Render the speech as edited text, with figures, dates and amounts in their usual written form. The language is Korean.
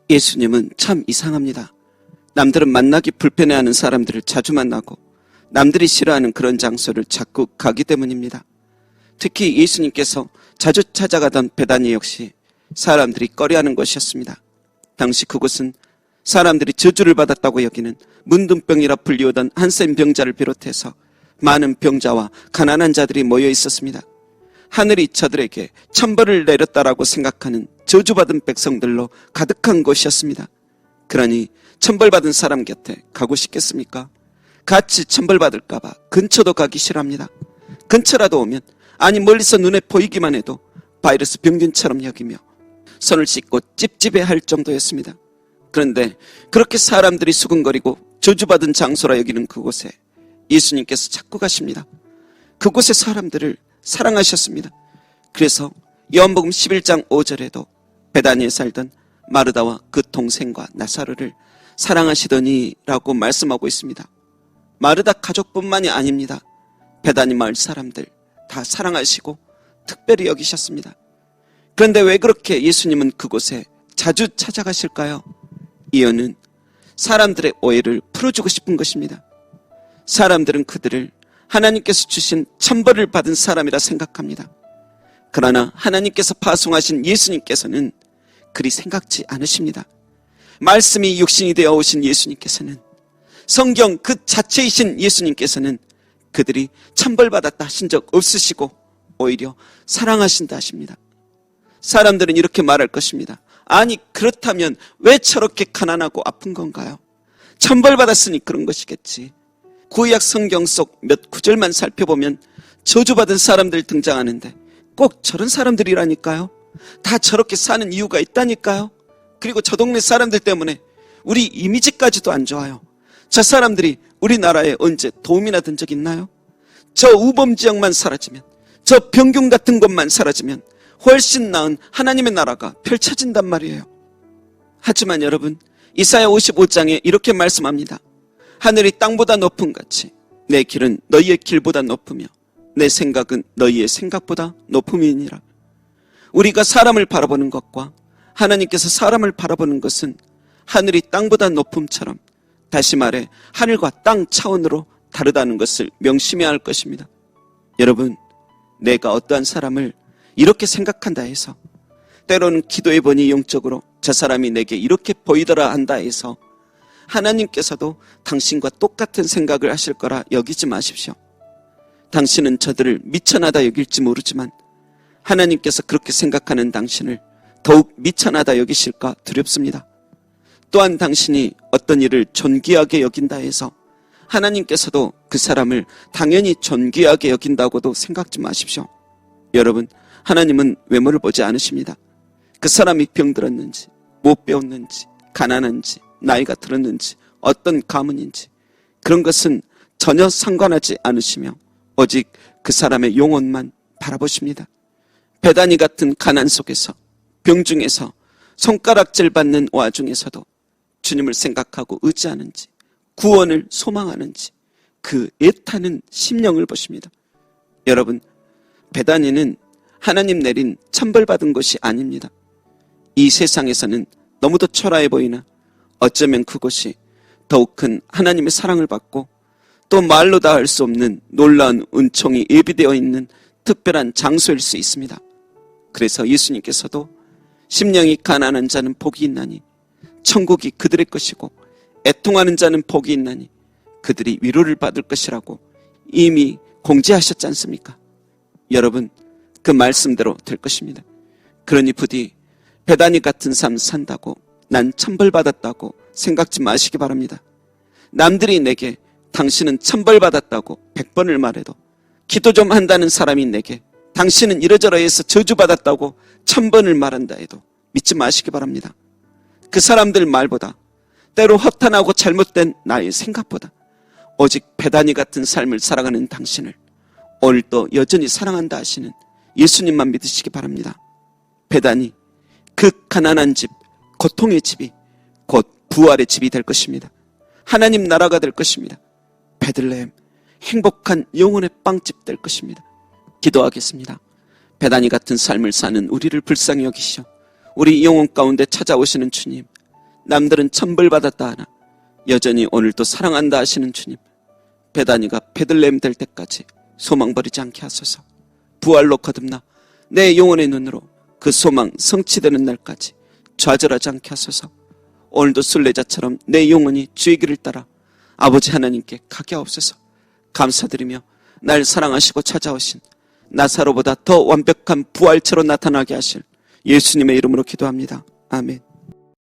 예수님은 참 이상합니다. 남들은 만나기 불편해하는 사람들을 자주 만나고 남들이 싫어하는 그런 장소를 자꾸 가기 때문입니다. 특히 예수님께서 자주 찾아가던 베다니 역시 사람들이 꺼려하는 곳이었습니다. 당시 그곳은 사람들이 저주를 받았다고 여기는 문둥병이라 불리우던 한센 병자를 비롯해서 많은 병자와 가난한 자들이 모여 있었습니다. 하늘이 저들에게 천벌을 내렸다라고 생각하는 저주받은 백성들로 가득한 곳이었습니다. 그러니 천벌받은 사람 곁에 가고 싶겠습니까? 같이 천벌받을까봐 근처도 가기 싫어합니다. 근처라도 오면, 아니 멀리서 눈에 보이기만 해도 바이러스 병균처럼 여기며 손을 씻고 찝찝해할 정도였습니다. 그런데 그렇게 사람들이 수군거리고 저주받은 장소라 여기는 그곳에 예수님께서 자꾸 가십니다. 그곳의 사람들을 사랑하셨습니다. 그래서 요한복음 11장 5절에도 베다니에 살던 마르다와 그 동생과 나사로를 사랑하시더니 라고 말씀하고 있습니다. 마르다 가족뿐만이 아닙니다. 베다니 마을 사람들 다 사랑하시고 특별히 여기셨습니다. 그런데 왜 그렇게 예수님은 그곳에 자주 찾아가실까요? 이유는 사람들의 오해를 풀어주고 싶은 것입니다. 사람들은 그들을 하나님께서 주신 천벌을 받은 사람이라 생각합니다. 그러나 하나님께서 파송하신 예수님께서는 그리 생각지 않으십니다. 말씀이 육신이 되어 오신 예수님께서는, 성경 그 자체이신 예수님께서는 그들이 천벌받았다 하신 적 없으시고 오히려 사랑하신다 하십니다. 사람들은 이렇게 말할 것입니다. 아니 그렇다면 왜 저렇게 가난하고 아픈 건가요? 천벌받았으니 그런 것이겠지. 구약 성경 속 몇 구절만 살펴보면 저주받은 사람들 등장하는데 꼭 저런 사람들이라니까요. 다 저렇게 사는 이유가 있다니까요. 그리고 저 동네 사람들 때문에 우리 이미지까지도 안 좋아요. 저 사람들이 우리나라에 언제 도움이나 된 적 있나요? 저 우범지역만 사라지면, 저 병균 같은 곳만 사라지면 훨씬 나은 하나님의 나라가 펼쳐진단 말이에요. 하지만 여러분, 이사야 55장에 이렇게 말씀합니다. 하늘이 땅보다 높음 같이 내 길은 너희의 길보다 높으며 내 생각은 너희의 생각보다 높음이니라. 우리가 사람을 바라보는 것과 하나님께서 사람을 바라보는 것은 하늘이 땅보다 높음처럼, 다시 말해 하늘과 땅 차원으로 다르다는 것을 명심해야 할 것입니다. 여러분, 내가 어떠한 사람을 이렇게 생각한다 해서, 때로는 기도해보니 영적으로 저 사람이 내게 이렇게 보이더라 한다 해서 하나님께서도 당신과 똑같은 생각을 하실 거라 여기지 마십시오. 당신은 저들을 미천하다 여길지 모르지만 하나님께서 그렇게 생각하는 당신을 더욱 미천하다 여기실까 두렵습니다. 또한 당신이 어떤 일을 존귀하게 여긴다 해서 하나님께서도 그 사람을 당연히 존귀하게 여긴다고도 생각지 마십시오. 여러분, 하나님은 외모를 보지 않으십니다. 그 사람이 병들었는지, 못 배웠는지, 가난한지, 나이가 들었는지, 어떤 가문인지, 그런 것은 전혀 상관하지 않으시며 오직 그 사람의 영혼만 바라보십니다. 베다니 같은 가난 속에서, 병 중에서, 손가락질 받는 와중에서도 주님을 생각하고 의지하는지, 구원을 소망하는지 그 애타는 심령을 보십니다. 여러분, 베다니는 하나님 내린 천벌받은 것이 아닙니다. 이 세상에서는 너무도 초라해 보이나 어쩌면 그것이 더욱 큰 하나님의 사랑을 받고 또 말로 다 할 수 없는 놀라운 은총이 예비되어 있는 특별한 장소일 수 있습니다. 그래서 예수님께서도 심령이 가난한 자는 복이 있나니 천국이 그들의 것이고 애통하는 자는 복이 있나니 그들이 위로를 받을 것이라고 이미 공지하셨지 않습니까? 여러분, 그 말씀대로 될 것입니다. 그러니 부디 베다니 같은 삶 산다고 난 천벌받았다고 생각지 마시기 바랍니다. 남들이 내게 당신은 천벌받았다고 100번을 말해도, 기도 좀 한다는 사람이 내게 당신은 이러저러해서 저주받았다고 1000번을 말한다 해도 믿지 마시기 바랍니다. 그 사람들 말보다, 때로 허탄하고 잘못된 나의 생각보다 오직 베다니 같은 삶을 살아가는 당신을 오늘도 여전히 사랑한다 하시는 예수님만 믿으시기 바랍니다. 베다니, 그 가난한 집, 고통의 집이 곧 부활의 집이 될 것입니다. 하나님 나라가 될 것입니다. 베들레헴, 행복한 영혼의 빵집 될 것입니다. 기도하겠습니다. 베다니 같은 삶을 사는 우리를 불쌍히 여기시오. 우리 영혼 가운데 찾아오시는 주님, 남들은 천벌받았다 하나 여전히 오늘도 사랑한다 하시는 주님, 베다니가 베들레헴 될 때까지 소망 버리지 않게 하소서. 부활로 거듭나 내 영혼의 눈으로 그 소망 성취되는 날까지 좌절하지 않게 하소서. 오늘도 순례자처럼 내 영혼이 주의 길을 따라 아버지 하나님께 가게 하옵소서. 감사드리며 날 사랑하시고 찾아오신 나사로보다 더 완벽한 부활체로 나타나게 하실 예수님의 이름으로 기도합니다. 아멘.